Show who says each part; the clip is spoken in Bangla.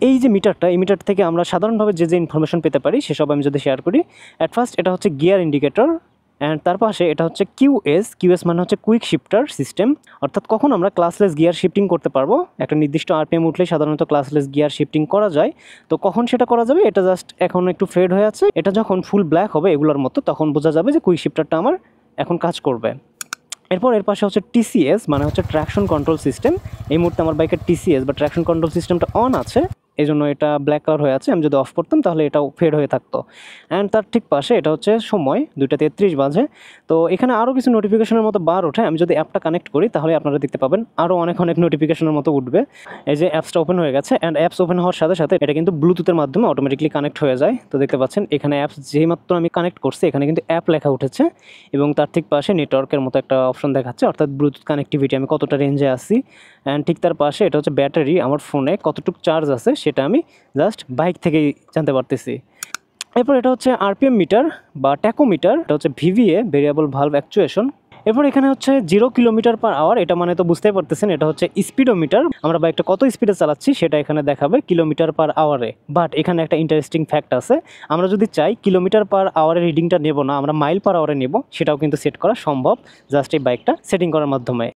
Speaker 1: এই যে মিটারটা, এই মিটার থেকে আমরা সাধারণভাবে যে ইনফরমেশন পেতে পারি সেসব আমি যদি শেয়ার করি। অ্যাট ফার্স্ট এটা হচ্ছে গিয়ার ইন্ডিকেটর, অ্যান্ড তার পাশে এটা হচ্ছে কিউএস মানে হচ্ছে কুইক শিফটার সিস্টেম, অর্থাৎ কখন আমরা ক্লাসলেস গিয়ার শিফটিং করতে পারবো। একটা নির্দিষ্ট আরপিএম উঠলেই সাধারণত ক্লাসলেস গিয়ার শিফটিং করা যায়, তো কখন সেটা করা যাবে এটা জাস্ট এখন একটু ফেড হয়ে আছে। এটা যখন ফুল ব্ল্যাক হবে এগুলোর মতো তখন বোঝা যাবে যে কুইক শিফটারটা আমার এখন কাজ করবে। এরপর এর পাশে হচ্ছে টিসিএস মানে হচ্ছে ট্র্যাকশন কন্ট্রোল সিস্টেম। এই মুহূর্তে আমার বাইকের টিসিএস বা ট্র্যাকশন কন্ট্রোল সিস্টেমটা অন আছে, এই জন্য এটা ব্ল্যাক কালার হয়ে আছে। আমি যদি অফ করতাম তাহলে এটাও ফেড হয়ে থাকতো। অ্যান্ড তার ঠিক পাশে এটা হচ্ছে সময় 2:33 বাজে। তো এখানে আরও কিছু নোটিফিকেশনের মতো বার ওঠে। আমি যদি অ্যাপটা কানেক্ট করি তাহলে আপনারা দেখতে পাবেন আরও অনেক নোটিফিকেশনের মতো উঠবে। এই যে অ্যাপসটা ওপেন হয়ে গেছে, অ্যান্ড অ্যাপস ওপেন হওয়ার সাথে সাথে এটা কিন্তু ব্লুটুথের মাধ্যমে অটোমেটিকলি কানেক্ট হয়ে যায়। তো দেখতে পাচ্ছেন এখানে অ্যাপস যেই মাত্র আমি কানেক্ট করছি এখানে কিন্তু অ্যাপ লেখা উঠেছে, এবং তার ঠিক পাশে নেটওয়ার্কের মতো একটা অপশন দেখাচ্ছে, অর্থাৎ ব্লুটুথ কানেক্টিভিটি আমি কতটা রেঞ্জে আসি। অ্যান্ড ঠিক তার পাশে এটা হচ্ছে ব্যাটারি, আমার ফোনে কতটুকু চার্জ আছে সেটা আমি জাস্ট বাইক থেকেই জানতে পারতেছি। এরপর এটা হচ্ছে আরপিএম মিটার বা ট্যাকোমিটার, এটা হচ্ছে ভিভিএ ভেরিয়েবল ভালভ অ্যাকচুয়েশন। এরপর এখানে হচ্ছে 0 কিলোমিটার/আওয়ার, এটা মানে তো বুঝতেই পারতেছেন এটা হচ্ছে স্পিডোমিটার। আমরা বাইকটা কত স্পিডে চালাচ্ছি সেটা এখানে দেখাবে কিলোমিটার/আওয়ারে। বাট এখানে একটা ইন্টারেস্টিং ফ্যাক্ট আছে, আমরা যদি চাই কিলোমিটার/আওয়ারের রিডিংটা নেব না, আমরা মাইল/আওয়ারে নেব, সেটাও কিন্তু সেট করা সম্ভব জাস্ট এই বাইকটা সেটিং করার মাধ্যমে।